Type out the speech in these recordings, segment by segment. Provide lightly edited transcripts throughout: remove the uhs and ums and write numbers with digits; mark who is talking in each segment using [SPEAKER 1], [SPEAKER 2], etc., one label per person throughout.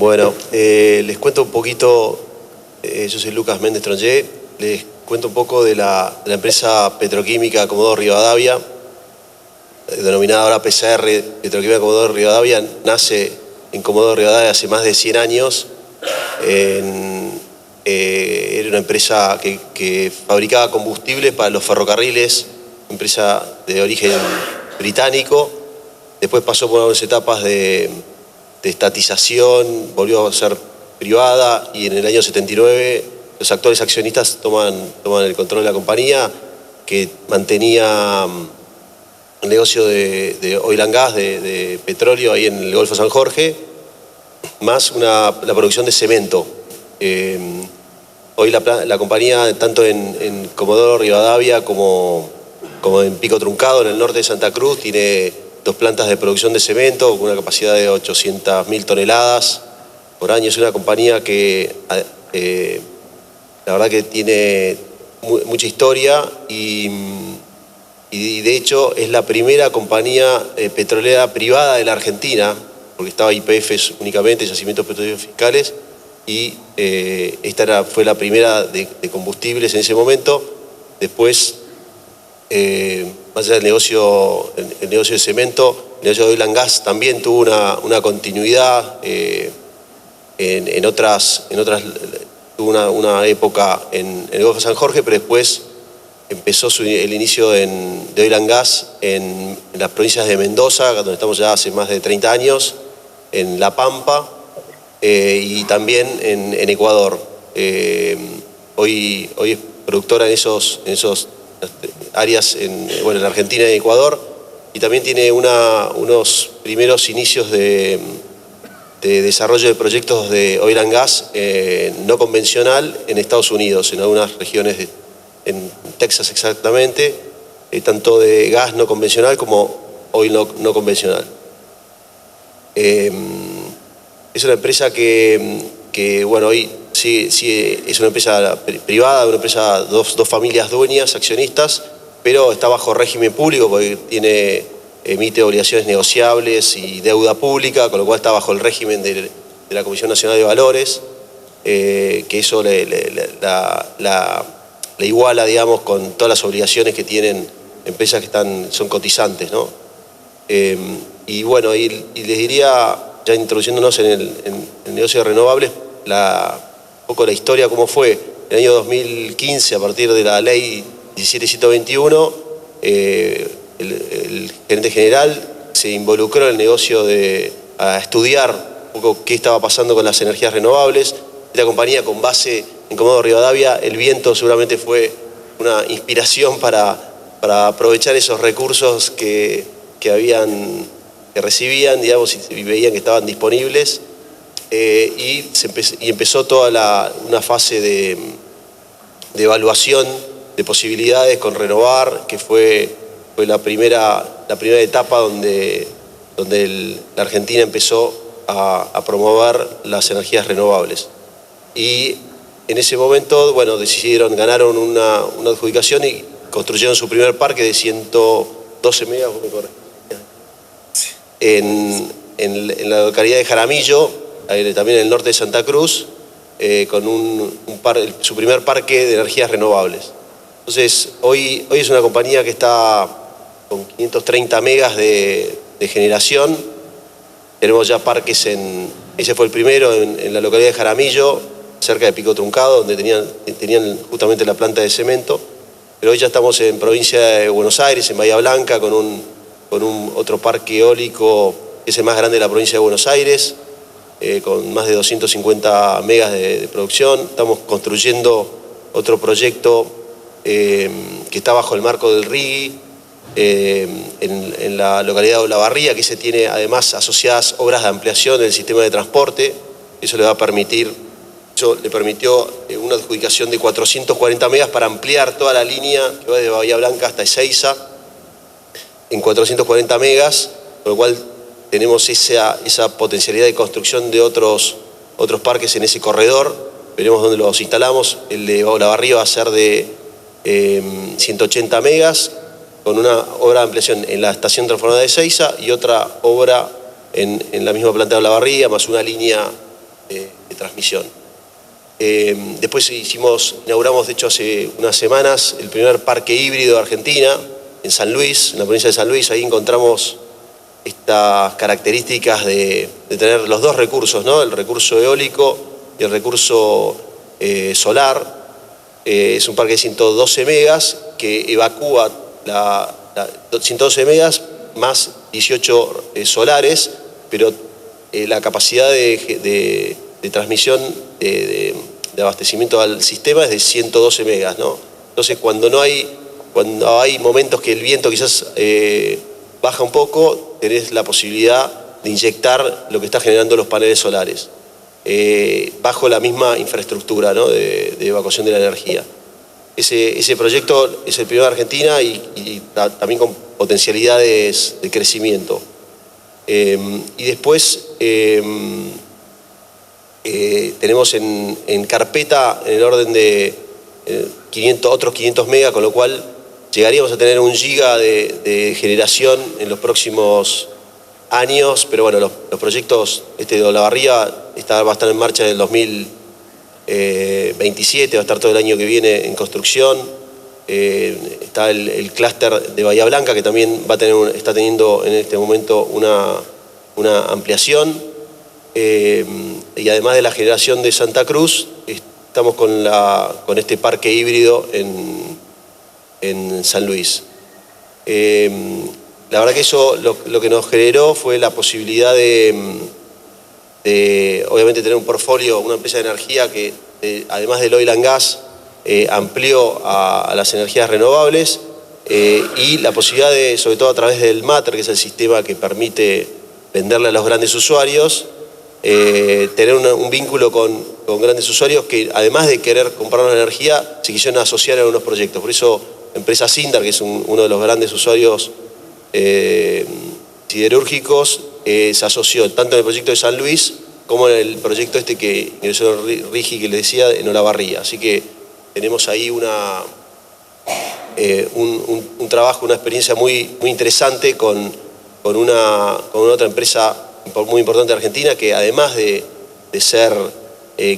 [SPEAKER 1] Bueno, les cuento un poquito, yo soy Lucas Méndez Tronché, les cuento un poco de la empresa petroquímica Comodoro Rivadavia, denominada ahora PCR, Petroquímica Comodoro Rivadavia. Nace en Comodoro Rivadavia hace más de 100 años. Era una empresa que fabricaba combustibles para los ferrocarriles, empresa de origen británico. Después pasó por unas etapas de estatización, volvió a ser privada y en el año 79 los actuales accionistas toman el control de la compañía, que mantenía el negocio de oil and gas, de petróleo ahí en el Golfo San Jorge, más la producción de cemento. Hoy la compañía, tanto en Comodoro Rivadavia como en Pico Truncado, en el norte de Santa Cruz, tiene 2 plantas de producción de cemento con una capacidad de 800.000 toneladas por año. Es una compañía que la verdad que tiene mucha historia y de hecho es la primera compañía petrolera privada de la Argentina, porque estaba YPF únicamente, Yacimientos Petroleros Fiscales, y esta fue la primera de combustibles en ese momento. Después, más allá del negocio, el negocio de cemento, el negocio de oil and gas también tuvo una continuidad en otras tuvo una época en el Golfo San Jorge, pero después empezó el inicio de oil and gas en las provincias de Mendoza, donde estamos ya hace más de 30 años, en La Pampa y también en Ecuador. Hoy es productora en esos áreas en Argentina y Ecuador, y también tiene unos primeros inicios de desarrollo de proyectos de oil and gas no convencional en Estados Unidos, en algunas regiones, en Texas exactamente, tanto de gas no convencional como oil no convencional. Es una empresa que bueno, hoy sí es una empresa privada, una empresa, dos familias dueñas, accionistas, pero está bajo régimen público porque emite obligaciones negociables y deuda pública, con lo cual está bajo el régimen de la Comisión Nacional de Valores, que eso le iguala, digamos, con todas las obligaciones que tienen empresas que son cotizantes, ¿no? Y bueno, y les diría, ya introduciéndonos en el negocio de renovables, un poco la historia, cómo fue. En el año 2015, a partir de la ley 17121, el gerente general se involucró en el negocio a estudiar un poco qué estaba pasando con las energías renovables. Esta compañía, con base en Comodoro Rivadavia, el viento seguramente fue una inspiración para aprovechar esos recursos que recibían, digamos, y veían que estaban disponibles, y empezó toda una fase de evaluación de posibilidades con Renovar, que fue la primera etapa donde la Argentina empezó a promover las energías renovables. Y en ese momento, bueno, ganaron una adjudicación y construyeron su primer parque de 112 megas, ¿me corregís? En la localidad de Jaramillo, también en el norte de Santa Cruz, con su primer parque de energías renovables. Entonces, hoy es una compañía que está con 530 megas de generación. Tenemos ya parques ese fue el primero en la localidad de Jaramillo, cerca de Pico Truncado, donde tenían justamente la planta de cemento. Pero hoy ya estamos en provincia de Buenos Aires, en Bahía Blanca, con otro parque eólico, que es el más grande de la provincia de Buenos Aires, con más de 250 megas de producción. Estamos construyendo otro proyecto que está bajo el marco del RIGI, en la localidad de Olavarría, que se tiene además asociadas obras de ampliación del sistema de transporte. Eso le permitió una adjudicación de 440 megas para ampliar toda la línea que va de Bahía Blanca hasta Ezeiza en 440 megas, con lo cual tenemos esa potencialidad de construcción de otros parques en ese corredor. Veremos dónde los instalamos. El de Olavarría va a ser de 180 megas, con una obra de ampliación en la estación transformadora de Ezeiza y otra obra en la misma planta de Olavarría, más una línea de transmisión. Después inauguramos, de hecho, hace unas semanas, el primer parque híbrido de Argentina, en San Luis, en la provincia de San Luis. Ahí encontramos estas características de tener los dos recursos, ¿no? El recurso eólico y el recurso solar. Es un parque de 112 megas que evacúa 112 megas más 18 solares, pero la capacidad de transmisión de abastecimiento al sistema es de 112 megas, ¿no? Entonces, cuando hay momentos que el viento quizás baja un poco, tenés la posibilidad de inyectar lo que está generando los paneles solares, bajo la misma infraestructura, ¿no? de evacuación de la energía. Ese proyecto es el primero de Argentina y también con potencialidades de crecimiento. Y después tenemos en carpeta en el orden de otros 500 megas, con lo cual llegaríamos a tener 1 giga de generación en los próximos años, pero bueno, los proyectos, de Olavarría va a estar en marcha en el 2027, va a estar todo el año que viene en construcción. Está el clúster de Bahía Blanca, que también está teniendo en este momento una ampliación. Y además de la generación de Santa Cruz, estamos con este parque híbrido en San Luis. La verdad que eso lo que nos generó fue la posibilidad de obviamente tener un portfolio, una empresa de energía que además del oil and gas amplió a las energías renovables, y la posibilidad de, sobre todo a través del MATER, que es el sistema que permite venderle a los grandes usuarios, tener un vínculo con grandes usuarios que, además de querer comprar una energía, se quisieron asociar a algunos proyectos. Por eso empresa Sindar, que es uno de los grandes usuarios siderúrgicos, se asoció tanto en el proyecto de San Luis como en el proyecto que ingresó Rigi, que le decía, en Olavarría. Así que tenemos ahí un trabajo, una experiencia muy interesante con otra empresa muy importante de Argentina, que además de ser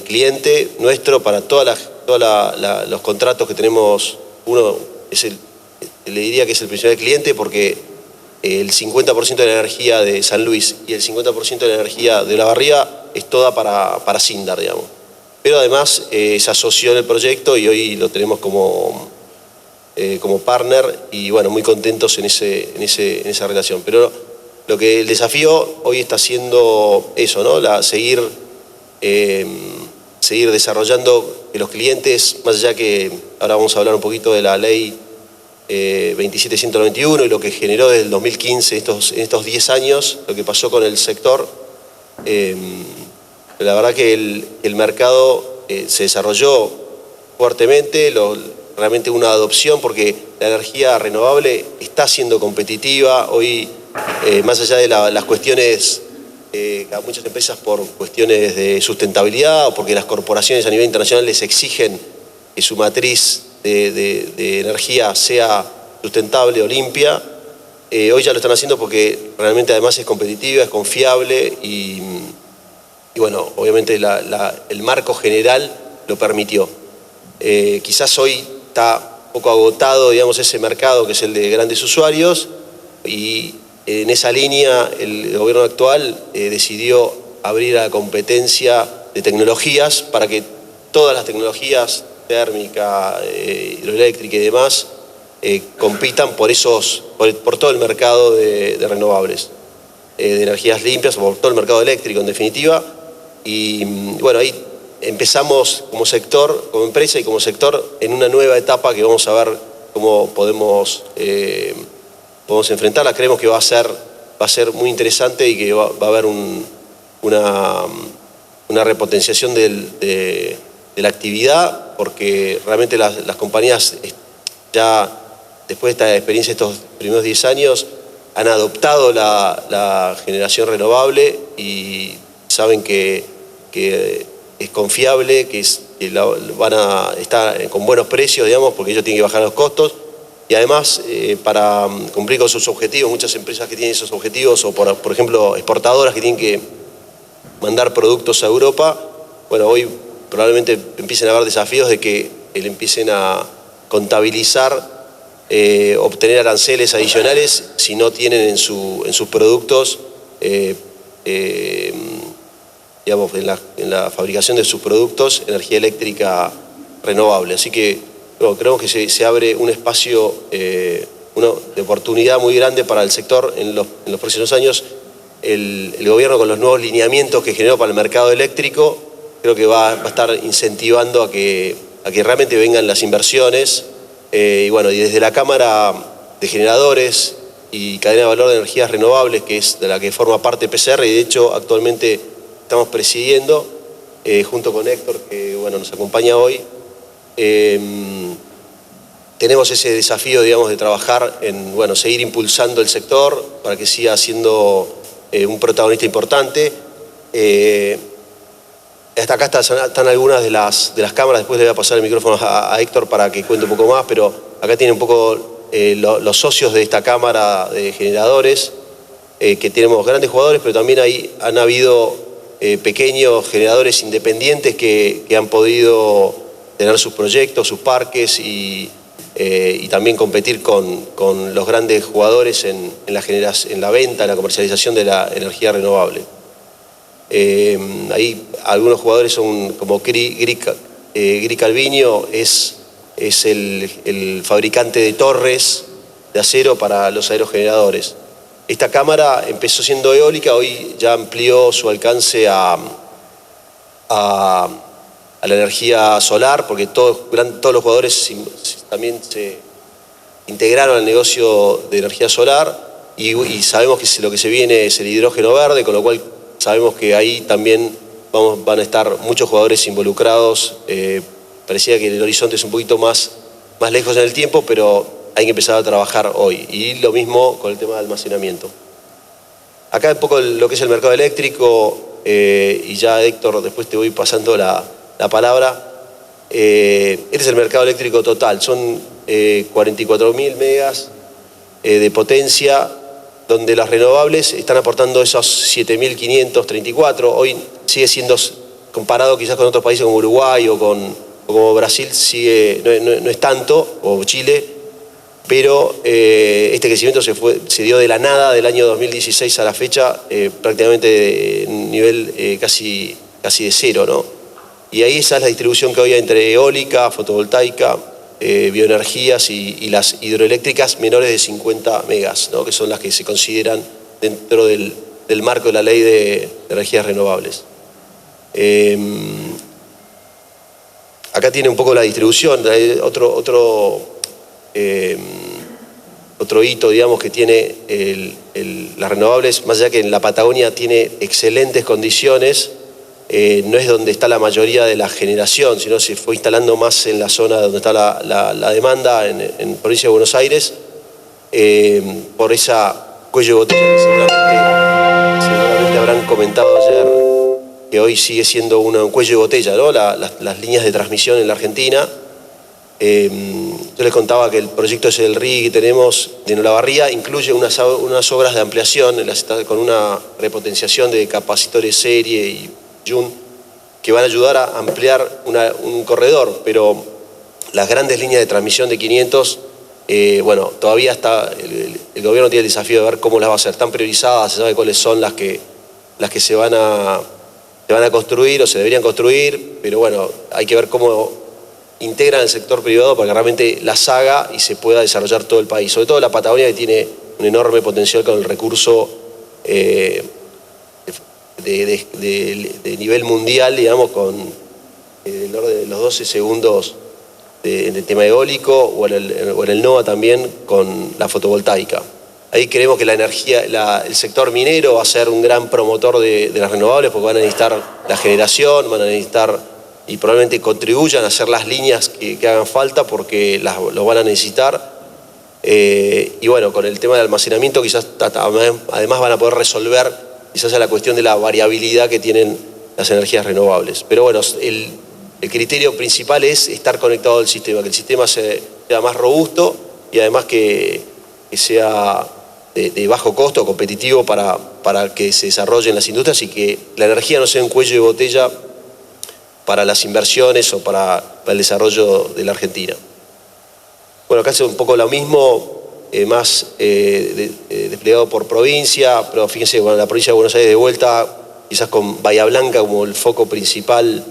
[SPEAKER 1] cliente nuestro para todos los contratos que tenemos, uno le diría que es el principal cliente, porque el 50% de la energía de San Luis y el 50% de la energía de Olavarría es toda para Sindar, digamos. Pero además se asoció en el proyecto y hoy lo tenemos como partner, y bueno, muy contentos en esa relación. Pero el desafío hoy está siendo eso, ¿no? Seguir desarrollando que los clientes, más allá que ahora vamos a hablar un poquito de la ley 27191 y lo que generó desde el 2015, en estos 10 años, lo que pasó con el sector. La verdad que el mercado se desarrolló fuertemente, realmente una adopción, porque la energía renovable está siendo competitiva. Hoy, más allá de las cuestiones, a muchas empresas por cuestiones de sustentabilidad o porque las corporaciones a nivel internacional les exigen que su matriz de energía sea sustentable o limpia, hoy ya lo están haciendo porque realmente además es competitiva, es confiable y bueno, obviamente el marco general lo permitió. Quizás hoy está un poco agotado, digamos, ese mercado que es el de grandes usuarios, y en esa línea el gobierno actual decidió abrir a la competencia de tecnologías para que todas las tecnologías, térmica, hidroeléctrica y demás, compitan por todo el mercado de renovables, de energías limpias, por todo el mercado eléctrico en definitiva. Y bueno, ahí empezamos como sector, como empresa y como sector, en una nueva etapa que vamos a ver cómo podemos enfrentarla. Creemos que va a ser muy interesante y que va a haber una repotenciación de la actividad, porque realmente las compañías ya después de esta experiencia, estos primeros 10 años, han adoptado la generación renovable y saben que es confiable, que van a estar con buenos precios, digamos, porque ellos tienen que bajar los costos. Y además, para cumplir con sus objetivos, muchas empresas que tienen esos objetivos, o por ejemplo exportadoras que tienen que mandar productos a Europa, bueno, hoy probablemente empiecen a haber desafíos de que empiecen a contabilizar, obtener aranceles adicionales si no tienen en sus productos, digamos, en la fabricación de sus productos, energía eléctrica renovable. Así que bueno, creemos que se abre un espacio de oportunidad muy grande para el sector en los próximos años. El gobierno, con los nuevos lineamientos que generó para el mercado eléctrico, creo que va a estar incentivando a que realmente vengan las inversiones. Y bueno, y desde la Cámara de Generadores y Cadena de Valor de Energías Renovables, que es de la que forma parte PCR, y de hecho actualmente estamos presidiendo, junto con Héctor, que bueno, nos acompaña hoy, tenemos ese desafío, digamos, de trabajar en, bueno, seguir impulsando el sector para que siga siendo un protagonista importante. Hasta acá están algunas de las cámaras. Después le voy a pasar el micrófono a Héctor para que cuente un poco más, pero acá tienen un poco los socios de esta Cámara de Generadores, que tenemos grandes jugadores, pero también han habido pequeños generadores independientes que han podido tener sus proyectos, sus parques y también competir con los grandes jugadores en la venta, en la comercialización de la energía renovable. Ahí algunos jugadores son como Gri Calviño, es el fabricante de torres de acero para los aerogeneradores. Esta cámara empezó siendo eólica, hoy ya amplió su alcance a la energía solar, porque todos los jugadores también se integraron al negocio de energía solar y sabemos que lo que se viene es el hidrógeno verde, con lo cual sabemos que ahí también van a estar muchos jugadores involucrados. Parecía que el horizonte es un poquito más lejos en el tiempo, pero hay que empezar a trabajar hoy. Y lo mismo con el tema de almacenamiento. Acá un poco lo que es el mercado eléctrico, y ya Héctor, después te voy pasando la palabra. Este es el mercado eléctrico total, son 44.000 megas de potencia, donde las renovables están aportando esos 7.534. Hoy sigue siendo, comparado quizás con otros países como Uruguay o como Brasil, no es tanto, o Chile, pero este crecimiento se dio de la nada del año 2016 a la fecha, prácticamente en nivel casi de cero, ¿no? Y ahí esa es la distribución que había entre eólica, fotovoltaica, bioenergías y las hidroeléctricas menores de 50 megas, ¿no? Que son las que se consideran dentro del marco de la ley de energías renovables. Acá tiene un poco la distribución, otro hito, digamos, que tiene las renovables, más allá que en la Patagonia tiene excelentes condiciones, no es donde está la mayoría de la generación, sino se fue instalando más en la zona donde está la demanda, en provincia de Buenos Aires, por esa cuello de botella que seguramente habrán comentado ayer, que hoy sigue siendo un cuello de botella, ¿no? Las líneas de transmisión en la Argentina. Yo les contaba que el proyecto ese del RIG que tenemos de Olavarría incluye unas obras de ampliación con una repotenciación de capacitores serie y Jun, que van a ayudar a ampliar un corredor, pero las grandes líneas de transmisión de 500, bueno, todavía el gobierno tiene el desafío de ver cómo las va a hacer. Están priorizadas, se sabe cuáles son las que se van a construir o se deberían construir, pero bueno, hay que ver cómo integran el sector privado para que realmente las haga y se pueda desarrollar todo el país. Sobre todo la Patagonia, que tiene un enorme potencial con el recurso de nivel mundial, digamos, con el orden de los 12 segundos en el tema eólico o en el NOA también con la fotovoltaica. Ahí creemos que el sector minero va a ser un gran promotor de las renovables, porque van a necesitar la generación, van a necesitar y probablemente contribuyan a hacer las líneas que hagan falta porque lo van a necesitar. Y bueno, con el tema de almacenamiento quizás además van a poder resolver quizás la cuestión de la variabilidad que tienen las energías renovables. Pero bueno, el criterio principal es estar conectado al sistema, que el sistema sea más robusto y además que sea de bajo costo, competitivo para para que se desarrollen las industrias y que la energía no sea un cuello de botella para las inversiones o para el desarrollo de la Argentina. Bueno, acá hace un poco lo mismo, más desplegado por provincia, pero fíjense, bueno, la provincia de Buenos Aires de vuelta, quizás con Bahía Blanca como el foco principal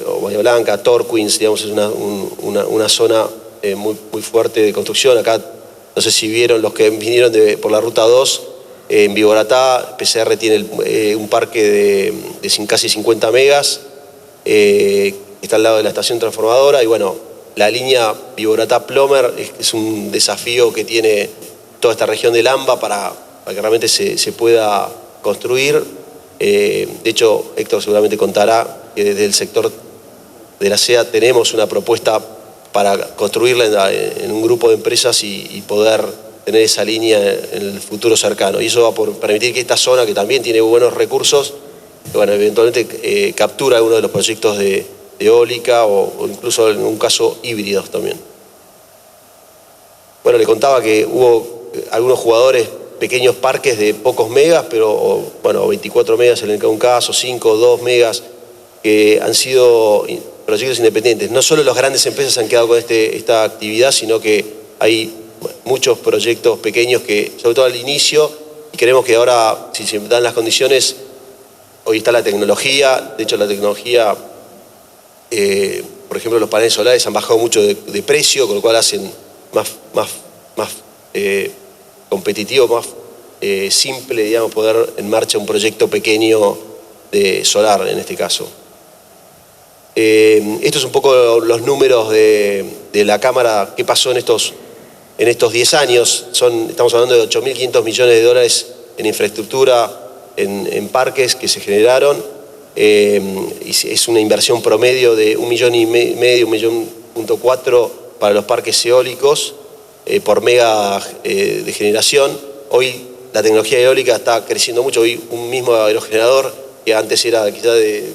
[SPEAKER 1] o Bahía Blanca, Torquins, digamos, es una zona muy fuerte de construcción. Acá, no sé si vieron los que vinieron por la Ruta 2, en Viboratá, PCR tiene un parque de casi 50 megas, está al lado de la estación transformadora, y bueno, la línea Viboratá-Plomer es un desafío que tiene toda esta región del AMBA para que realmente se pueda construir. De hecho, Héctor seguramente contará que desde el sector de la SEA tenemos una propuesta para construirla en un grupo de empresas y poder tener esa línea en el futuro cercano. Y eso va a permitir que esta zona, que también tiene buenos recursos, bueno, eventualmente captura uno de los proyectos de eólica o incluso en un caso híbridos también. Bueno, le contaba que hubo algunos jugadores, pequeños parques de pocos megas, pero bueno, 24 megas en un caso, 5, 2 megas, que han sido proyectos independientes. No solo las grandes empresas han quedado con esta actividad, sino que hay muchos proyectos pequeños que, sobre todo al inicio, y queremos que ahora, si se dan las condiciones, hoy está la tecnología, de hecho la tecnología, por ejemplo, los paneles solares han bajado mucho de precio, con lo cual hacen más competitivo, más simple, digamos, poder en marcha un proyecto pequeño de solar en este caso. Esto es un poco los números de la Cámara, qué pasó en estos 10 años. Estamos hablando de 8.500 millones de dólares en infraestructura, en parques que se generaron. Y es una inversión promedio de 1,5 millones, 1,4 millones para los parques eólicos por mega de generación. Hoy la tecnología eólica está creciendo mucho. Hoy un mismo aerogenerador que antes era quizás de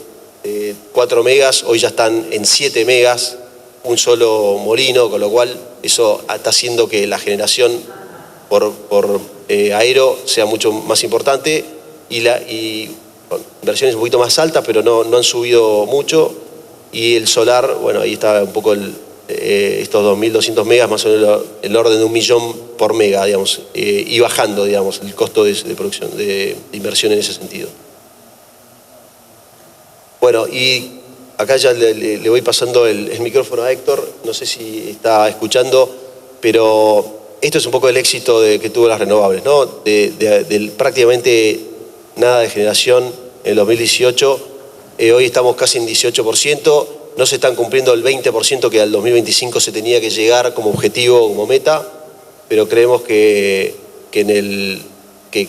[SPEAKER 1] 4 megas, hoy ya están en 7 megas, un solo molino, con lo cual eso está haciendo que la generación por aero sea mucho más importante y inversiones un poquito más altas, pero no han subido mucho. Y el solar, bueno, ahí está un poco estos 2.200 megas, más o menos el orden de 1 millón por mega, digamos, y bajando, digamos, el costo de producción, de inversión en ese sentido. Bueno, y acá ya le voy pasando el micrófono a Héctor, no sé si está escuchando, pero esto es un poco el éxito que tuvo las renovables, ¿no? De prácticamente nada de generación en el 2018, hoy estamos casi en 18%, no se están cumpliendo el 20% que al 2025 se tenía que llegar como objetivo, como meta, pero creemos que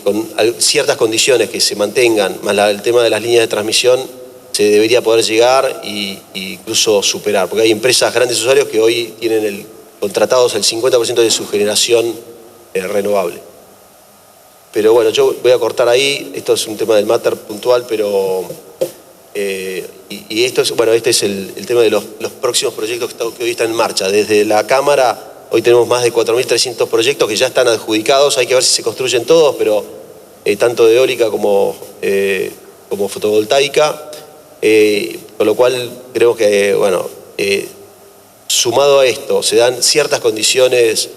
[SPEAKER 1] con ciertas condiciones que se mantengan, más el tema de las líneas de transmisión, se debería poder llegar e incluso superar, porque hay empresas, grandes usuarios que hoy tienen contratados el 50% de su generación renovable. Pero bueno, yo voy a cortar ahí, esto es un tema del Matter puntual, pero esto es, bueno, este es el tema de los próximos proyectos que hoy están en marcha. Desde la Cámara, hoy tenemos más de 4.300 proyectos que ya están adjudicados, hay que ver si se construyen todos, pero tanto de eólica como fotovoltaica. Con lo cual creo que, bueno, sumado a esto, se dan ciertas condiciones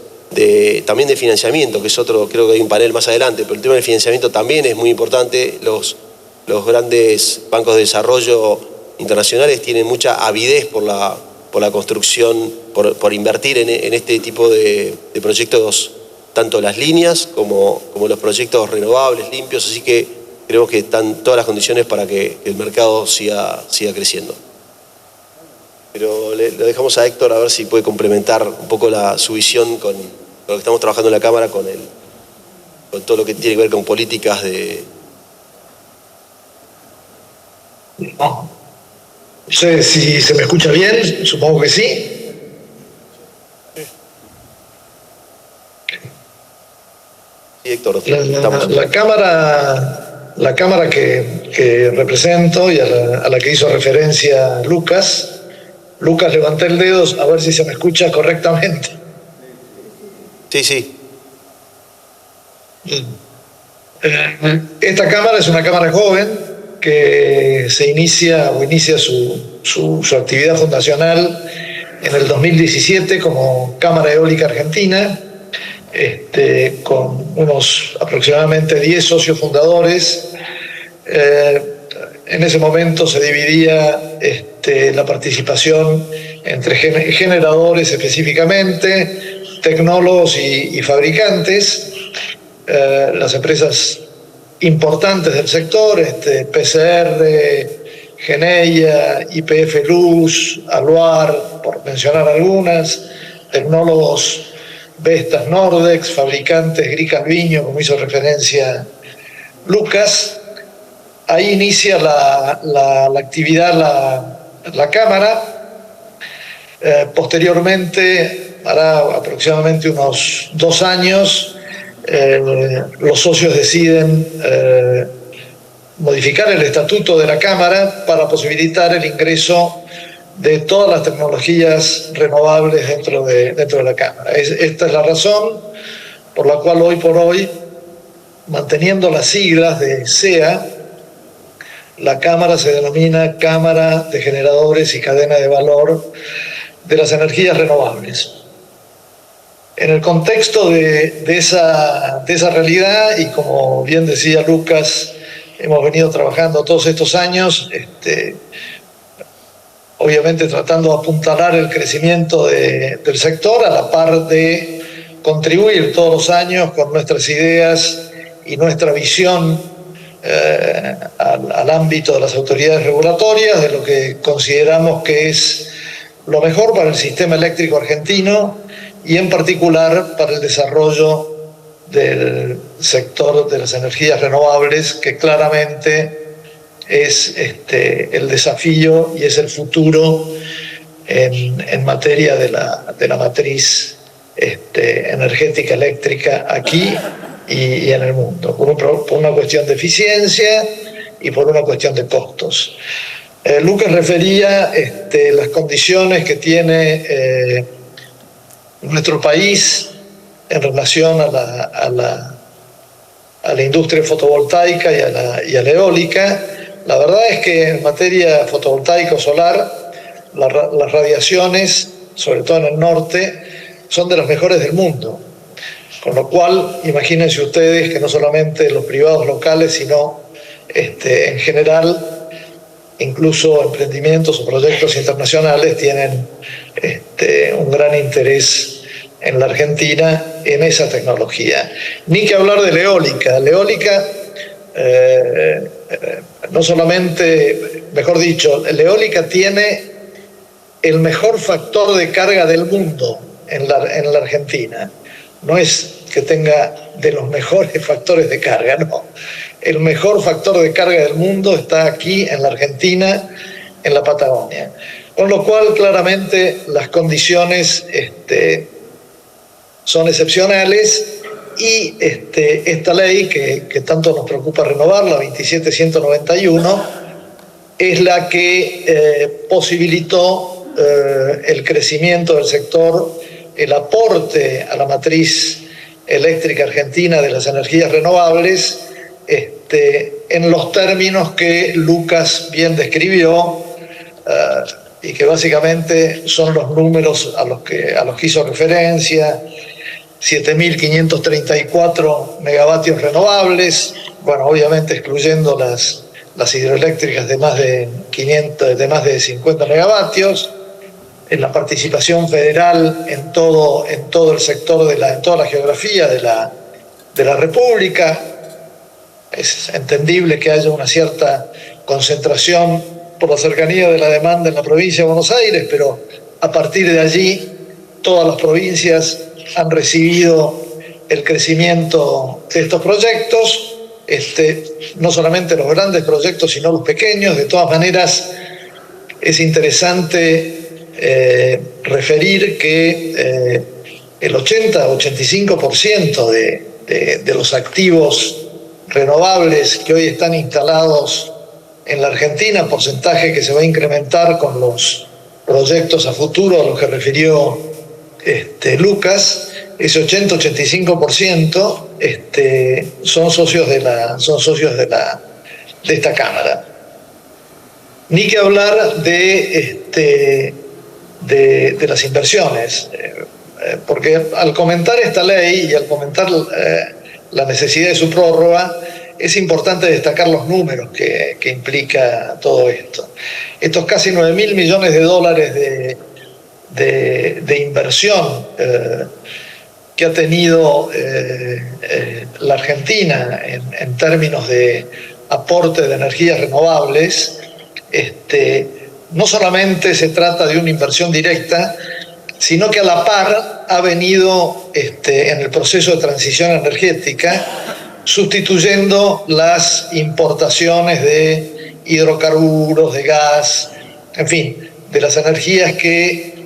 [SPEAKER 1] también de financiamiento, que es otro, creo que hay un panel más adelante, pero el tema del financiamiento también es muy importante. Los grandes bancos de desarrollo internacionales tienen mucha avidez por la construcción, por invertir en este tipo de proyectos, tanto las líneas como los proyectos renovables, limpios, así que creemos que están todas las condiciones para que el mercado siga creciendo. Pero le dejamos a Héctor a ver si puede complementar un poco su visión con lo que estamos trabajando en la Cámara, con todo lo que tiene que ver con políticas de...
[SPEAKER 2] No sé si se me escucha bien, supongo que sí.
[SPEAKER 1] Sí, Héctor.
[SPEAKER 2] La Cámara que represento y a la que hizo referencia Lucas, levanté el dedo a ver si se me escucha correctamente.
[SPEAKER 1] Sí.
[SPEAKER 2] Esta cámara es una cámara joven que inicia su actividad fundacional en el 2017 como Cámara Eólica Argentina, con unos aproximadamente 10 socios fundadores. En ese momento se dividía la participación entre generadores específicamente, tecnólogos y fabricantes. Las empresas importantes del sector, PCR, Geneia, YPF Luz, Aluar, por mencionar algunas, tecnólogos Vestas, Nordex, fabricantes Grica Viño, como hizo referencia Lucas. Ahí inicia la actividad la Cámara. Posteriormente, hará aproximadamente unos 2 años, los socios deciden modificar el estatuto de la Cámara para posibilitar el ingreso de todas las tecnologías renovables dentro de la Cámara. Esta es la razón por la cual hoy por hoy, manteniendo las siglas de CEA, la Cámara se denomina Cámara de Generadores y Cadena de Valor de las Energías Renovables. En el contexto de esa realidad, y como bien decía Lucas, hemos venido trabajando todos estos años, obviamente tratando de apuntalar el crecimiento del sector, a la par de contribuir todos los años con nuestras ideas y nuestra visión al ámbito de las autoridades regulatorias, de lo que consideramos que es lo mejor para el sistema eléctrico argentino y en particular para el desarrollo del sector de las energías renovables, que claramente es el desafío y es el futuro en materia de la matriz energética eléctrica aquí y en el mundo, por una cuestión de eficiencia y por una cuestión de costos. Lucas refería las condiciones que tiene nuestro país en relación a la industria fotovoltaica y a la eólica. La verdad es que en materia fotovoltaica o solar, las radiaciones, sobre todo en el norte, son de las mejores del mundo. Con lo cual, imagínense ustedes que no solamente los privados locales, sino en general, incluso emprendimientos o proyectos internacionales tienen un gran interés en la Argentina en esa tecnología. Ni que hablar de la eólica. La eólica, no solamente, mejor dicho, la eólica tiene el mejor factor de carga del mundo en la Argentina. No es que tenga de los mejores factores de carga, no. El mejor factor de carga del mundo está aquí en la Argentina, en la Patagonia. Con lo cual, claramente, las condiciones son excepcionales y esta ley que tanto nos preocupa renovar, la 27191, es la que posibilitó el crecimiento del sector, el aporte a la matriz eléctrica argentina de las energías renovables, en los términos que Lucas bien describió, y que básicamente son los números a los que hizo referencia: 7.534 megavatios renovables, bueno, obviamente excluyendo las hidroeléctricas de más de 50 megavatios, en la participación federal en todo el sector, en toda la geografía de la República. Es entendible que haya una cierta concentración por la cercanía de la demanda en la provincia de Buenos Aires, pero a partir de allí todas las provincias han recibido el crecimiento de estos proyectos, no solamente los grandes proyectos, sino los pequeños. De todas maneras, es interesante referir que el 80-85% de los activos renovables que hoy están instalados en la Argentina, porcentaje que se va a incrementar con los proyectos a futuro a los que refirió Lucas, ese 80-85% son socios de esta Cámara. Ni que hablar de las inversiones, porque al comentar esta ley y al comentar la necesidad de su prórroga, es importante destacar los números que implica todo esto. Estos casi 9.000 millones de dólares de inversión que ha tenido la Argentina en términos de aporte de energías renovables, no solamente se trata de una inversión directa, sino que a la par ha venido en el proceso de transición energética sustituyendo las importaciones de hidrocarburos, de gas, en fin, de las energías que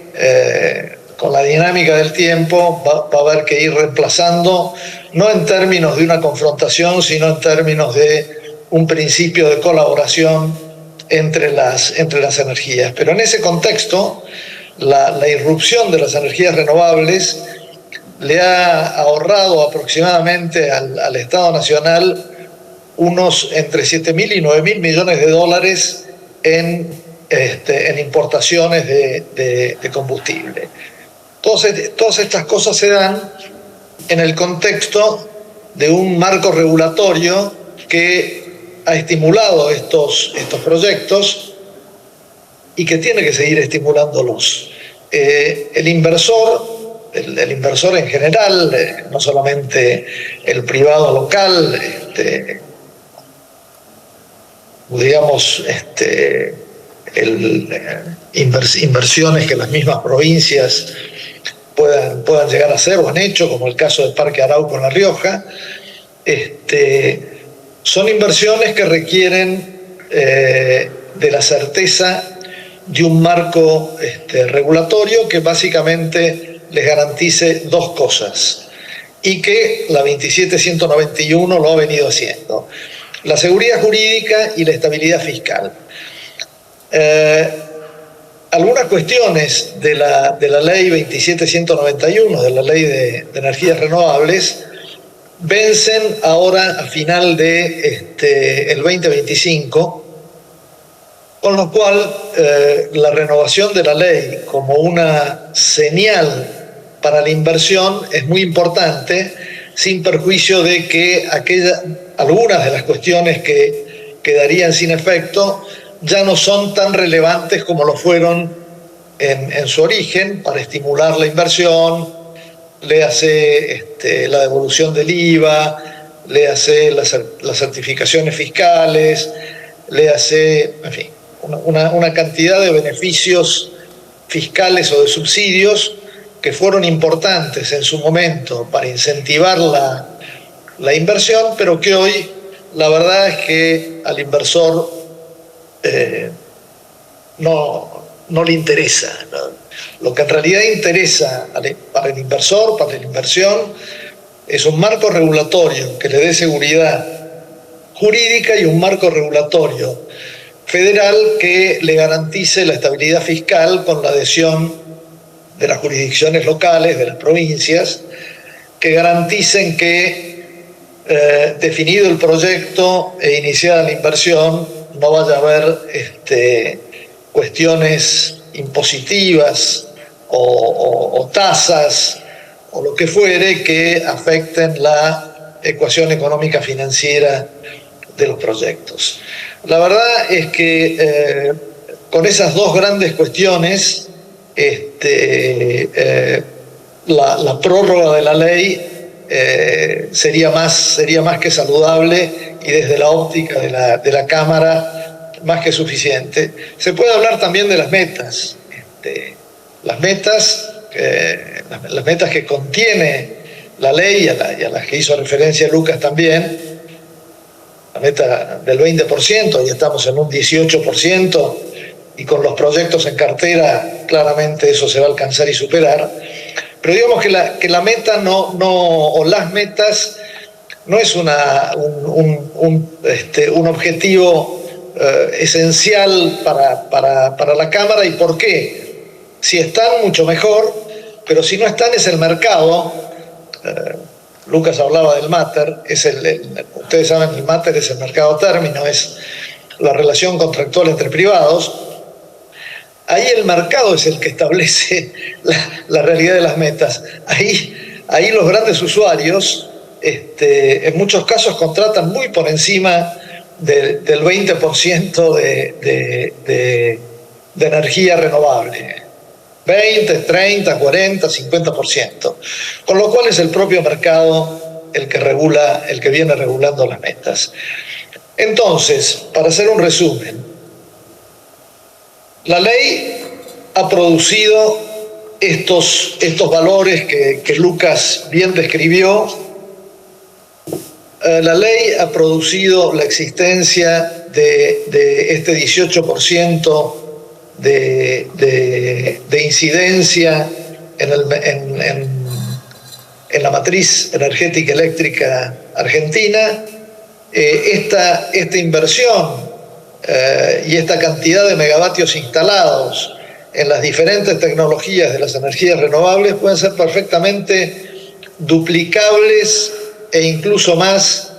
[SPEAKER 2] con la dinámica del tiempo va a haber que ir reemplazando, no en términos de una confrontación, sino en términos de un principio de colaboración entre las energías. Pero en ese contexto, la irrupción de las energías renovables le ha ahorrado aproximadamente al Estado Nacional unos entre 7.000 y 9.000 millones de dólares en importaciones de combustible. Todas estas cosas se dan en el contexto de un marco regulatorio que ha estimulado estos proyectos y que tiene que seguir estimulándolos. El inversor en general, no solamente el privado local, digamos, inversiones que las mismas provincias puedan llegar a hacer o han hecho, como el caso del Parque Arauco en La Rioja, son inversiones que requieren de la certeza de un marco regulatorio que básicamente les garantice dos cosas y que la 27191 lo ha venido haciendo: la seguridad jurídica y la estabilidad fiscal. Algunas cuestiones de la ley 27191, de la ley de energías renovables, vencen ahora a final de el 2025, con lo cual la renovación de la ley como una señal para la inversión es muy importante, sin perjuicio de que algunas de las cuestiones que quedarían sin efecto ya no son tan relevantes como lo fueron en su origen para estimular la inversión. Léase la devolución del IVA, léase las certificaciones fiscales, léase, en fin, una cantidad de beneficios fiscales o de subsidios que fueron importantes en su momento para incentivar la inversión, pero que hoy la verdad es que al inversor no le interesa, ¿no? Lo que en realidad interesa para el inversor, para la inversión, es un marco regulatorio que le dé seguridad jurídica y un marco regulatorio federal que le garantice la estabilidad fiscal con la adhesión de las jurisdicciones locales, de las provincias, que garanticen que, definido el proyecto e iniciada la inversión, no vaya a haber cuestiones impositivas o tasas o lo que fuere que afecten la ecuación económica financiera de los proyectos. La verdad es que con esas dos grandes cuestiones, la prórroga de la ley sería más que saludable y desde la óptica de la Cámara más que suficiente. Se puede hablar también de las metas. Las metas que contiene la ley y a las que hizo referencia Lucas también, la meta del 20%, y estamos en un 18%, y con los proyectos en cartera claramente eso se va a alcanzar y superar. Pero digamos que la meta o las metas no es un objetivo esencial para la Cámara. ¿Y por qué? Si están, mucho mejor, pero si no están es el mercado. Lucas hablaba del Mater, ustedes saben, el Mater es el mercado término, es la relación contractual entre privados. Ahí el mercado es el que establece la realidad de las metas. Ahí los grandes usuarios, en muchos casos, contratan muy por encima del 20% de energía renovable. 20, 30, 40, 50%. Con lo cual es el propio mercado el que viene regulando las metas. Entonces, para hacer un resumen, la ley ha producido estos valores que Lucas bien describió. La ley ha producido la existencia de este 18% de incidencia en la matriz energética eléctrica argentina. Esta inversión y esta cantidad de megavatios instalados en las diferentes tecnologías de las energías renovables pueden ser perfectamente duplicables e incluso más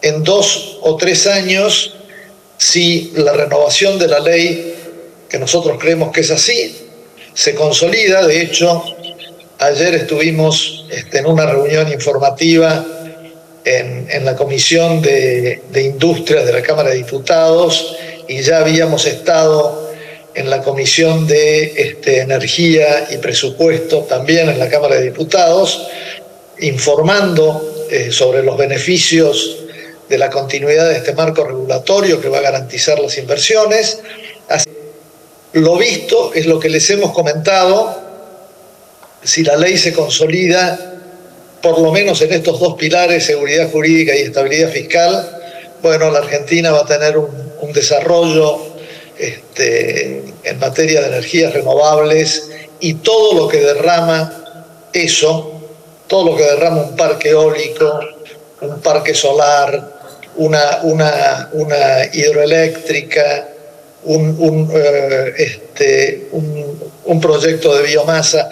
[SPEAKER 2] en 2 o 3 años si la renovación de la ley, que nosotros creemos que es así, se consolida. De hecho, ayer estuvimos en una reunión informativa en la Comisión de Industrias de la Cámara de Diputados, y ya habíamos estado en la Comisión de Energía y Presupuesto también en la Cámara de Diputados, informando sobre los beneficios de la continuidad de este marco regulatorio que va a garantizar las inversiones. Así, lo visto es lo que les hemos comentado. Si la ley se consolida, por lo menos en estos 2 pilares, seguridad jurídica y estabilidad fiscal, bueno, la Argentina va a tener un desarrollo en materia de energías renovables, y todo lo que derrama todo lo que derrama un parque eólico, un parque solar, una hidroeléctrica, un proyecto de biomasa,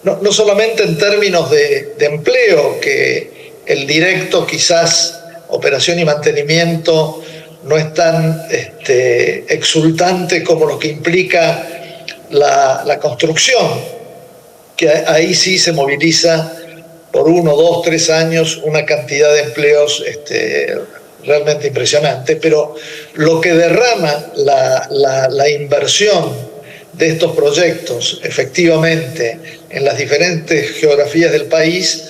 [SPEAKER 2] no solamente en términos de empleo, que el directo quizás operación y mantenimiento no es tan exultante como lo que implica la construcción, que ahí sí se moviliza por 1, 2, 3 años una cantidad de empleos realmente impresionante. Pero lo que derrama la inversión de estos proyectos efectivamente en las diferentes geografías del país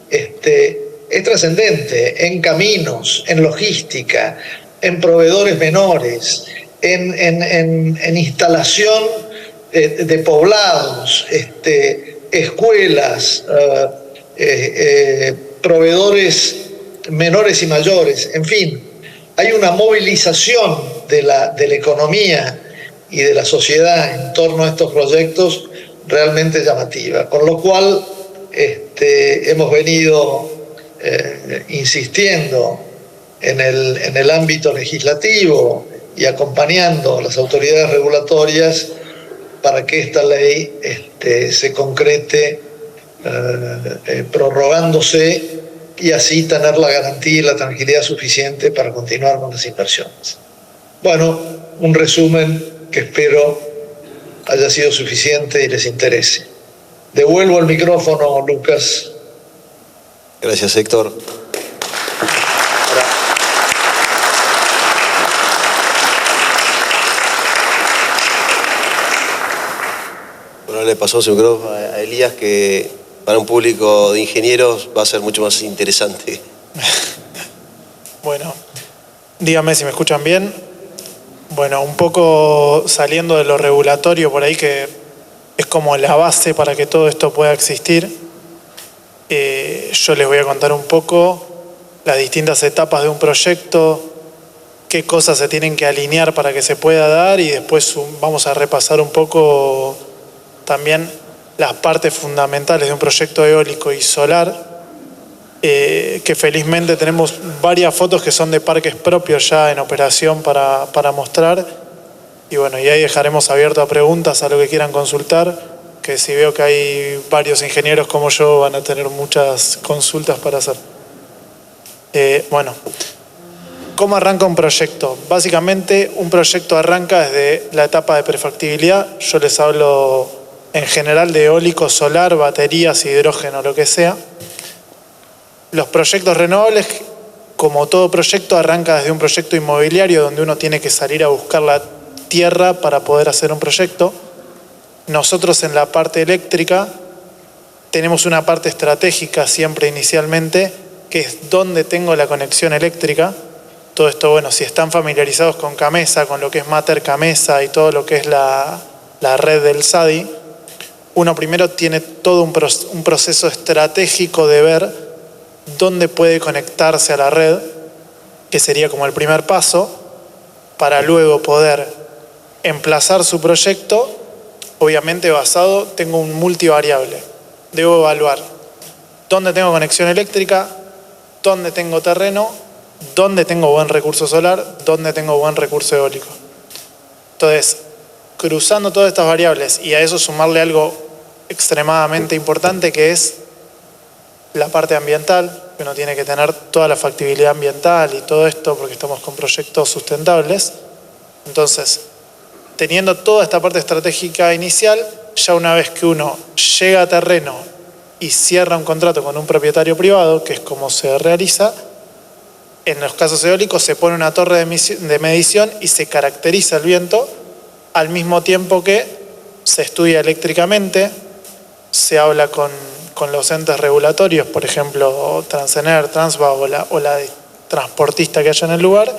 [SPEAKER 2] es trascendente, en caminos, en logística, en proveedores menores, en instalación de poblados, escuelas, proveedores menores y mayores. En fin, hay una movilización de la economía y de la sociedad en torno a estos proyectos realmente llamativa, con lo cual hemos venido insistiendo en el ámbito legislativo y acompañando a las autoridades regulatorias para que esta ley se concrete, prorrogándose, y así tener la garantía y la tranquilidad suficiente para continuar con las inversiones. Bueno, un resumen que espero haya sido suficiente y les interese. Devuelvo el micrófono, Lucas.
[SPEAKER 1] Gracias, Héctor. Bueno, le pasó su micrófono a Elías, que para un público de ingenieros va a ser mucho más interesante.
[SPEAKER 3] Bueno, díganme si me escuchan bien. Bueno, un poco saliendo de lo regulatorio por ahí, que es como la base para que todo esto pueda existir. Yo les voy a contar un poco las distintas etapas de un proyecto, qué cosas se tienen que alinear para que se pueda dar, y después vamos a repasar un poco también las partes fundamentales de un proyecto eólico y solar, que felizmente tenemos varias fotos que son de parques propios ya en operación para mostrar. Y bueno, y ahí dejaremos abierto a preguntas, a lo que quieran consultar. que si veo que hay varios ingenieros como yo van a tener muchas consultas para hacer. Bueno, ¿cómo arranca un proyecto? Básicamente un proyecto arranca desde la etapa de prefactibilidad. Yo les hablo en general de eólico, solar, baterías, hidrógeno, lo que sea. Los proyectos renovables, como todo proyecto, arranca desde un proyecto inmobiliario donde uno tiene que salir a buscar la tierra para poder hacer un proyecto. Nosotros en la parte eléctrica tenemos una parte estratégica siempre inicialmente, que es dónde tengo la conexión eléctrica. Todo esto, bueno, si están familiarizados con Camesa, con lo que es Mater Camesa y todo lo que es la red del SADI, uno primero tiene todo un proceso estratégico de ver dónde puede conectarse a la red, que sería como el primer paso, para luego poder emplazar su proyecto, obviamente basado, tengo un multivariable. Debo evaluar dónde tengo conexión eléctrica, dónde tengo terreno, dónde tengo buen recurso solar, dónde tengo buen recurso eólico. Entonces, cruzando todas estas variables y a eso sumarle algo extremadamente importante que es la parte ambiental, que uno tiene que tener toda la factibilidad ambiental y todo esto porque estamos con proyectos sustentables. Entonces, teniendo toda esta parte estratégica inicial, ya una vez que uno llega a terreno y cierra un contrato con un propietario privado, que es como se realiza, en los casos eólicos se pone una torre de medición y se caracteriza el viento, al mismo tiempo que se estudia eléctricamente, se habla con los entes regulatorios, por ejemplo, Transener, Transva o la transportista que haya en el lugar,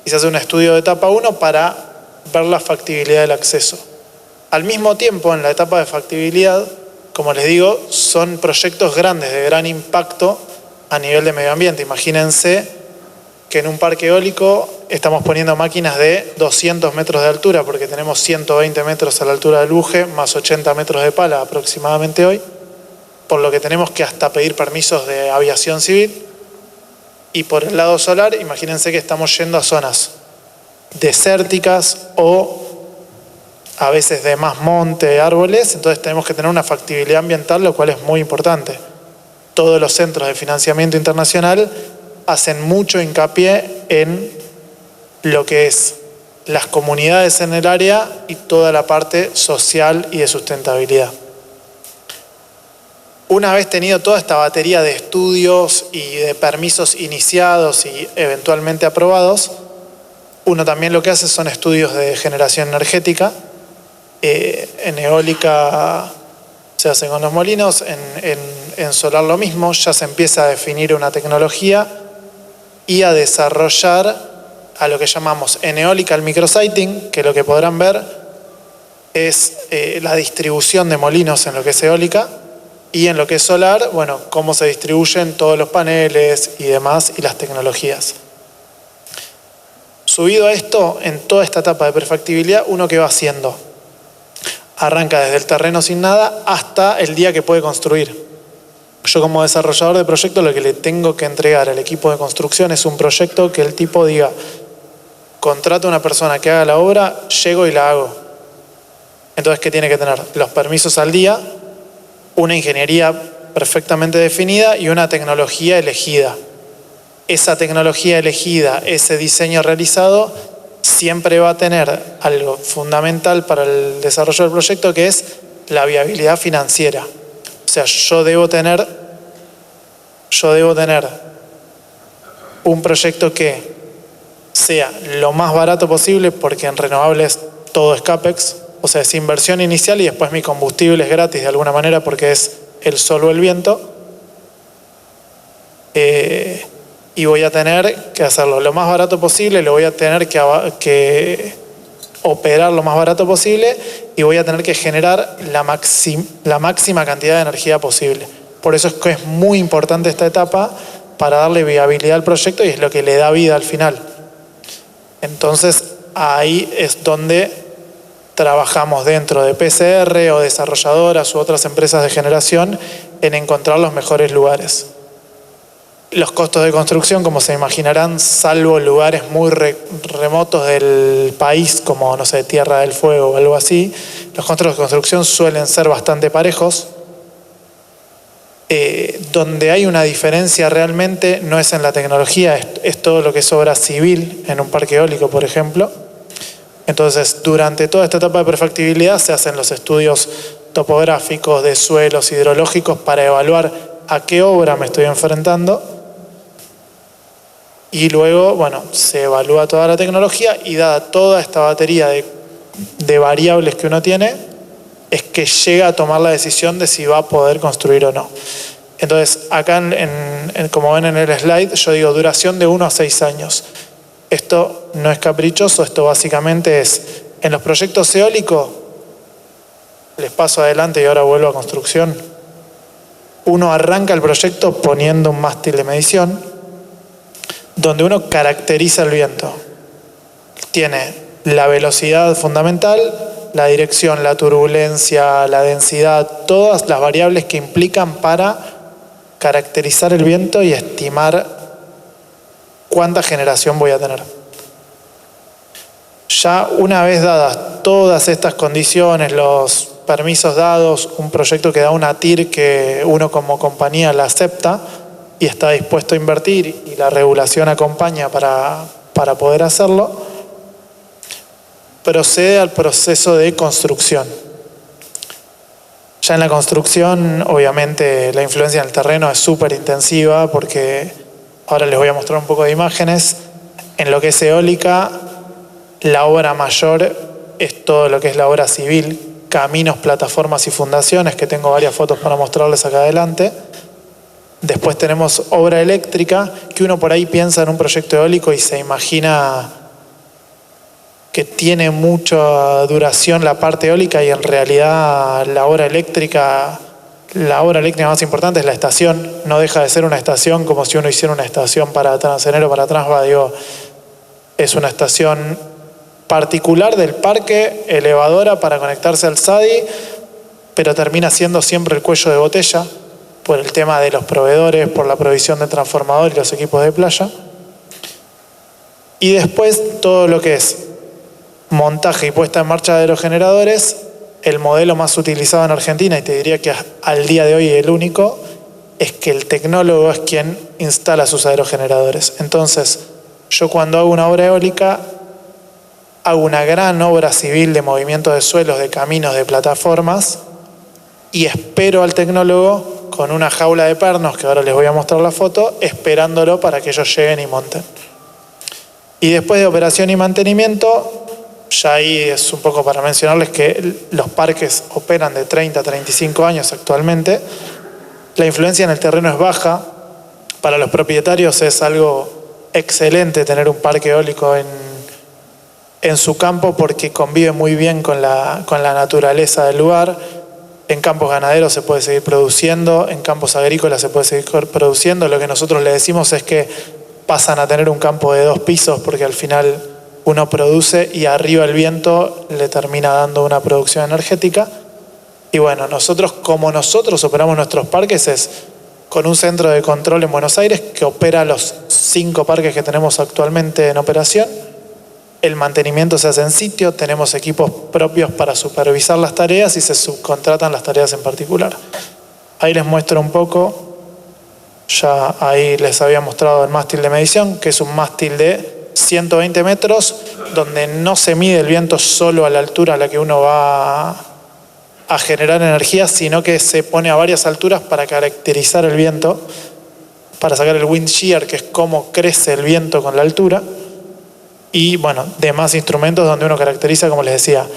[SPEAKER 3] y se hace un estudio de etapa 1 para ver la factibilidad del acceso. Al mismo tiempo, en la etapa de factibilidad, como les digo, son proyectos grandes, de gran impacto a nivel de medio ambiente. Imagínense que en un parque eólico estamos poniendo máquinas de 200 metros de altura, porque tenemos 120 metros a la altura del buje, más 80 metros de pala aproximadamente hoy, por lo que tenemos que hasta pedir permisos de aviación civil. Y por el lado solar, imagínense que estamos yendo a zonas desérticas o a veces de más monte, árboles, entonces tenemos que tener una factibilidad ambiental, lo cual es muy importante. Todos los centros de financiamiento internacional hacen mucho hincapié en lo que es las comunidades en el área y toda la parte social y de sustentabilidad. Una vez tenido toda esta batería de estudios y de permisos iniciados y eventualmente aprobados, uno también lo que hace son estudios de generación energética. En eólica se hace con los molinos, en solar lo mismo, ya se empieza a definir una tecnología y a desarrollar a lo que llamamos en eólica el micrositing, que lo que podrán ver es la distribución de molinos en lo que es eólica, y en lo que es solar, bueno, cómo se distribuyen todos los paneles y demás y las tecnologías. Subido a esto, en toda esta etapa de prefactibilidad, uno que va haciendo, arranca desde el terreno sin nada hasta el día que puede construir. Yo como desarrollador de proyecto lo que le tengo que entregar al equipo de construcción es un proyecto que el tipo diga, contrato a una persona que haga la obra, llego y la hago. Entonces, ¿qué tiene que tener? Los permisos al día, una ingeniería perfectamente definida y una tecnología elegida. Esa tecnología elegida, ese diseño realizado, siempre va a tener algo fundamental para el desarrollo del proyecto, que es la viabilidad financiera. O sea, yo debo tener un proyecto que sea lo más barato posible, porque en renovables todo es CAPEX, o sea, es inversión inicial y después mi combustible es gratis de alguna manera porque es el sol o el viento. Y voy a tener que hacerlo lo más barato posible, lo voy a tener que operar lo más barato posible y voy a tener que generar la máxima cantidad de energía posible. Por eso es que es muy importante esta etapa para darle viabilidad al proyecto y es lo que le da vida al final. Entonces ahí es donde trabajamos dentro de PCR o desarrolladoras u otras empresas de generación en encontrar los mejores lugares. Los costos de construcción, como se imaginarán, salvo lugares muy remotos del país, como, no sé, Tierra del Fuego o algo así, los costos de construcción suelen ser bastante parejos. Donde hay una diferencia realmente no es en la tecnología, es todo lo que es obra civil en un parque eólico, por ejemplo. Entonces, durante toda esta etapa de prefactibilidad se hacen los estudios topográficos de suelos hidrológicos para evaluar a qué obra me estoy enfrentando. Y luego, bueno, se evalúa toda la tecnología y dada toda esta batería de variables que uno tiene, es que llega a tomar la decisión de si va a poder construir o no. Entonces, acá, como ven en el slide, yo digo duración de 1 a 6 años. Esto no es caprichoso, esto básicamente es, en los proyectos eólicos, les paso adelante y ahora vuelvo a construcción, uno arranca el proyecto poniendo un mástil de medición, donde uno caracteriza el viento. Tiene la velocidad fundamental, la dirección, la turbulencia, la densidad, todas las variables que implican para caracterizar el viento y estimar cuánta generación voy a tener. Ya una vez dadas todas estas condiciones, los permisos dados, un proyecto que da una TIR que uno como compañía la acepta y está dispuesto a invertir y la regulación acompaña para poder hacerlo, procede al proceso de construcción. Ya en la construcción, obviamente, la influencia en el terreno es súper intensiva porque ahora les voy a mostrar un poco de imágenes. En lo que es eólica, la obra mayor es todo lo que es la obra civil, caminos, plataformas y fundaciones, que tengo varias fotos para mostrarles acá adelante. Después tenemos obra eléctrica, que uno por ahí piensa en un proyecto eólico y se imagina que tiene mucha duración la parte eólica y en realidad la obra eléctrica más importante es la estación. No deja de ser una estación como si uno hiciera una estación para Transenero, para Transva, es una estación particular del parque, elevadora para conectarse al SADI, pero termina siendo siempre el cuello de botella por el tema de los proveedores, por la provisión de transformador y los equipos de playa. Y después todo lo que es montaje y puesta en marcha de aerogeneradores, el modelo más utilizado en Argentina, y te diría que al día de hoy el único, es que el tecnólogo es quien instala sus aerogeneradores. Entonces, yo cuando hago una obra eólica, hago una gran obra civil de movimiento de suelos, de caminos, de plataformas, y espero al tecnólogo con una jaula de pernos, que ahora les voy a mostrar la foto, esperándolo para que ellos lleguen y monten. Y después de operación y mantenimiento, ya ahí es un poco para mencionarles que los parques operan de 30 a 35 años actualmente. La influencia en el terreno es baja. Para los propietarios es algo excelente tener un parque eólico en su campo porque convive muy bien con la naturaleza del lugar. En campos ganaderos se puede seguir produciendo, en campos agrícolas se puede seguir produciendo. Lo que nosotros le decimos es que pasan a tener un campo de 2 pisos porque al final uno produce y arriba el viento le termina dando una producción energética. Y bueno, nosotros operamos nuestros parques es con un centro de control en Buenos Aires que opera los 5 parques que tenemos actualmente en operación. El mantenimiento se hace en sitio, tenemos equipos propios para supervisar las tareas y se subcontratan las tareas en particular. Ahí les muestro un poco, ya ahí les había mostrado el mástil de medición, que es un mástil de 120 metros, donde no se mide el viento solo a la altura a la que uno va a generar energía, sino que se pone a varias alturas para caracterizar el viento, para sacar el wind shear, que es cómo crece el viento con la altura. Y bueno, demás instrumentos donde uno caracteriza, como les decía,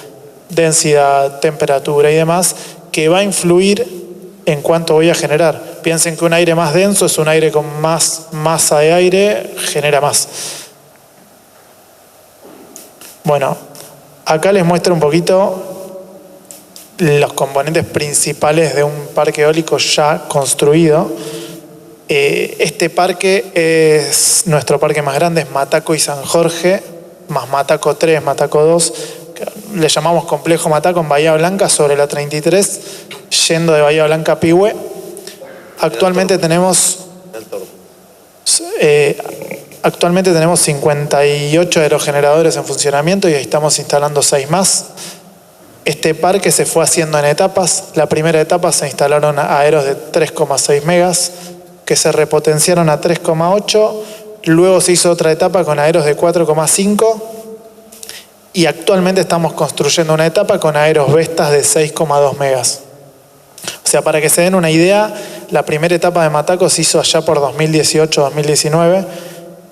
[SPEAKER 3] densidad, temperatura y demás, que va a influir en cuánto voy a generar. Piensen que un aire más denso es un aire con más masa de aire, genera más. Bueno, acá les muestro un poquito los componentes principales de un parque eólico ya construido. Este parque es nuestro parque más grande, es Mataco y San Jorge, más Mataco 3, Mataco 2, le llamamos Complejo Mataco en Bahía Blanca, sobre la 33, yendo de Bahía Blanca a Pihue. Actualmente tenemos Actualmente tenemos 58 aerogeneradores en funcionamiento y ahí estamos instalando 6 más. Este parque se fue haciendo en etapas. La primera etapa se instalaron aeros de 3,6 megas que se repotenciaron a 3,8. Luego se hizo otra etapa con aeros de 4,5 y actualmente estamos construyendo una etapa con aeros Vestas de 6,2 megas. O sea, para que se den una idea, la primera etapa de Mataco se hizo allá por 2018-2019.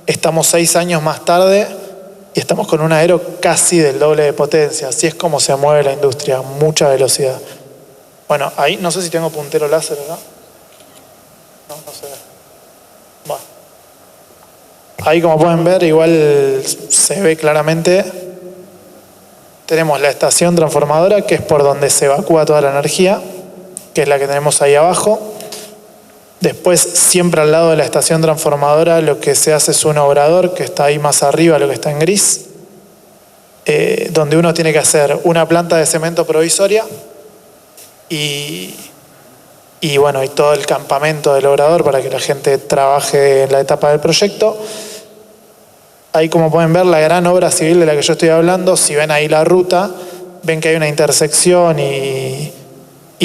[SPEAKER 3] Estamos 6 años más tarde y estamos con un aero casi del doble de potencia. Así es como se mueve la industria, mucha velocidad. Bueno, ahí no sé si tengo puntero láser acá. No se ve. Bueno. Ahí como pueden ver, igual se ve claramente. Tenemos la estación transformadora, que es por donde se evacúa toda la energía, que es la que tenemos ahí abajo. Después, siempre al lado de la estación transformadora, lo que se hace es un obrador, que está ahí más arriba, lo que está en gris, donde uno tiene que hacer una planta de cemento provisoria y bueno, y todo el campamento del obrador para que la gente trabaje en la etapa del proyecto. Ahí, como pueden ver, la gran obra civil de la que yo estoy hablando, si ven ahí la ruta, ven que hay una intersección y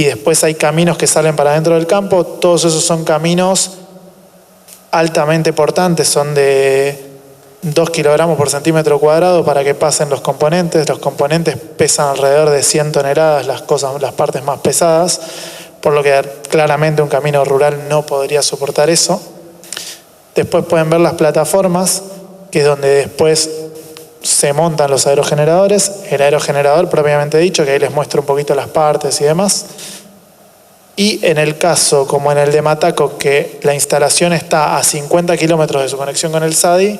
[SPEAKER 3] después hay caminos que salen para dentro del campo. Todos esos son caminos altamente portantes, son de 2 kilogramos por centímetro cuadrado para que pasen los componentes. Los componentes pesan alrededor de 100 toneladas, las partes más pesadas, por lo que claramente un camino rural no podría soportar eso. Después pueden ver las plataformas, que es donde después se montan los aerogeneradores. El aerogenerador propiamente dicho, que ahí les muestro un poquito las partes y demás. Y en el caso, como en el de Mataco, que la instalación está a 50 kilómetros de su conexión con el SADI,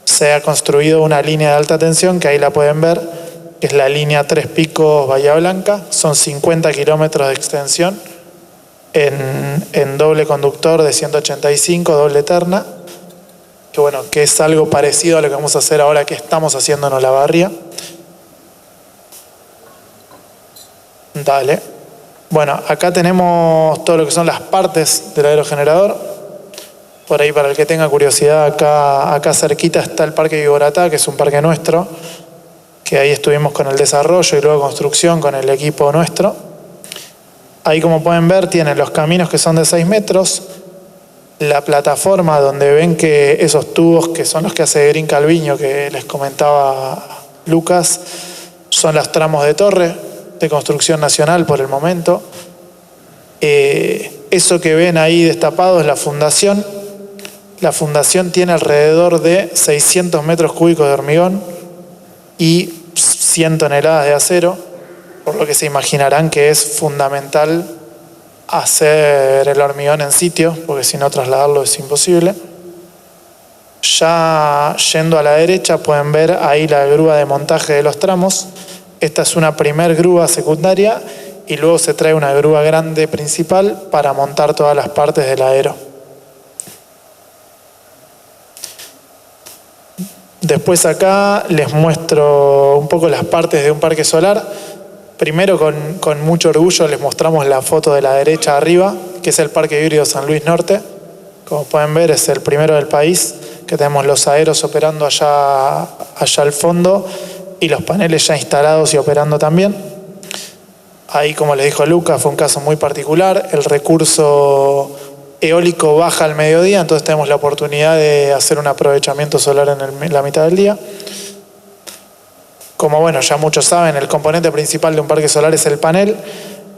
[SPEAKER 3] se ha construido una línea de alta tensión, que ahí la pueden ver, que es la línea Tres Picos Bahía Blanca. Son 50 kilómetros de extensión en doble conductor de 185, doble terna. Que bueno, que es algo parecido a lo que vamos a hacer ahora que estamos haciendo en Olavarría. Dale. Bueno, acá tenemos todo lo que son las partes del aerogenerador. Por ahí, para el que tenga curiosidad, acá cerquita está el Parque Viboratá, que es un parque nuestro, que ahí estuvimos con el desarrollo y luego construcción con el equipo nuestro. Ahí, como pueden ver, tienen los caminos que son de 6 metros, la plataforma donde ven que esos tubos que son los que hace Green Calviño, que les comentaba Lucas, son los tramos de torre de construcción nacional por el momento. Eso que ven ahí destapado es la fundación. La fundación tiene alrededor de 600 metros cúbicos de hormigón y 100 toneladas de acero, por lo que se imaginarán que es fundamental hacer el hormigón en sitio, porque si no trasladarlo es imposible. Ya yendo a la derecha pueden ver ahí la grúa de montaje de los tramos. Esta es una primer grúa secundaria y luego se trae una grúa grande principal para montar todas las partes del aero. Después acá les muestro un poco las partes de un parque solar. Primero, con mucho orgullo, les mostramos la foto de la derecha arriba, que es el Parque Híbrido San Luis Norte. Como pueden ver, es el primero del país, que tenemos los aeros operando allá al fondo y los paneles ya instalados y operando también. Ahí, como les dijo Lucas, fue un caso muy particular. El recurso eólico baja al mediodía, entonces tenemos la oportunidad de hacer un aprovechamiento solar en la mitad del día. Como bueno, ya muchos saben, el componente principal de un parque solar es el panel,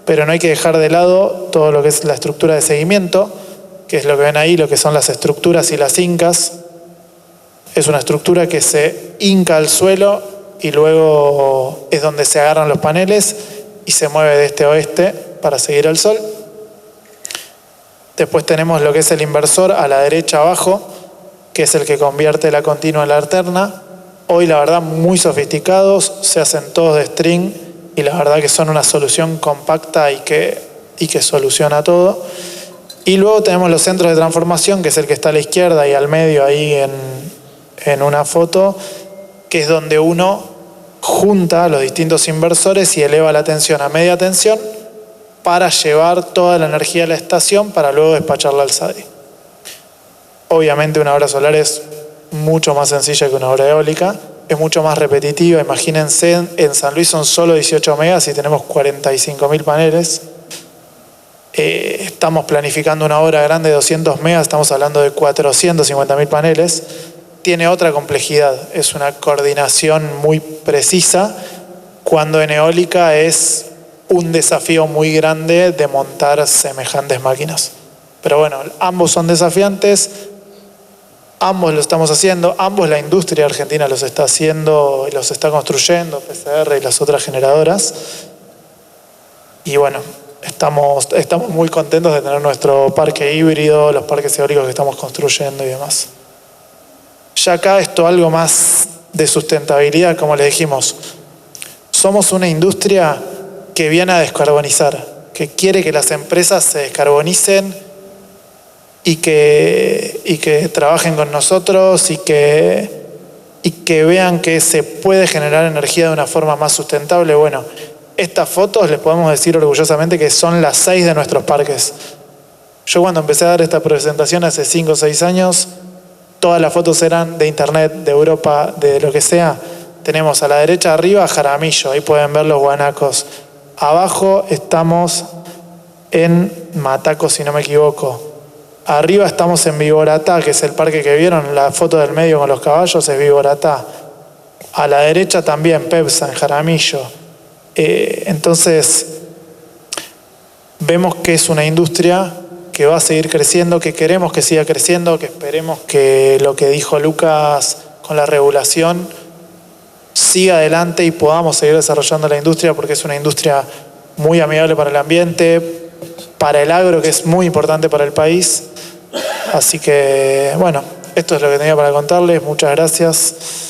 [SPEAKER 3] pero no hay que dejar de lado todo lo que es la estructura de seguimiento, que es lo que ven ahí, lo que son las estructuras y las hincas. Es una estructura que se hinca al suelo y luego es donde se agarran los paneles y se mueve de este a oeste para seguir al sol. Después tenemos lo que es el inversor a la derecha abajo, que es el que convierte la continua en la alterna. Hoy, la verdad, muy sofisticados, se hacen todos de string y la verdad que son una solución compacta y que soluciona todo. Y luego tenemos los centros de transformación, que es el que está a la izquierda y al medio ahí en una foto, que es donde uno junta los distintos inversores y eleva la tensión a media tensión para llevar toda la energía a la estación para luego despacharla al SADI. Obviamente una obra solar es mucho más sencilla que una obra eólica, es mucho más repetitiva. Imagínense, en San Luis son solo 18 megas y tenemos 45.000 paneles. Estamos planificando una obra grande de 200 megas, estamos hablando de 450.000 paneles. Tiene otra complejidad, es una coordinación muy precisa, cuando en eólica es un desafío muy grande de montar semejantes máquinas. Pero bueno, ambos son desafiantes, ambos lo estamos haciendo, ambos la industria argentina los está haciendo, los está construyendo, PCR y las otras generadoras. Y bueno, estamos muy contentos de tener nuestro parque híbrido, los parques eólicos que estamos construyendo y demás. Ya acá esto algo más de sustentabilidad, como les dijimos. Somos una industria que viene a descarbonizar, que quiere que las empresas se descarbonicen y que trabajen con nosotros y que vean que se puede generar energía de una forma más sustentable. Bueno, estas fotos les podemos decir orgullosamente que son las 6 de nuestros parques. Yo cuando empecé a dar esta presentación hace 5 o 6 años, todas las fotos eran de internet, de Europa, de lo que sea. Tenemos a la derecha arriba Jaramillo, ahí pueden ver los guanacos. Abajo estamos en Mataco, si no me equivoco. Arriba estamos en Viboratá, que es el parque que vieron, la foto del medio con los caballos es Viboratá. A la derecha también Pepsa, en Jaramillo. Entonces, vemos que es una industria que va a seguir creciendo, que queremos que siga creciendo, que esperemos que lo que dijo Lucas con la regulación siga adelante y podamos seguir desarrollando la industria, porque es una industria muy amigable para el ambiente, para el agro, que es muy importante para el país. Así que, bueno, esto es lo que tenía para contarles. Muchas gracias.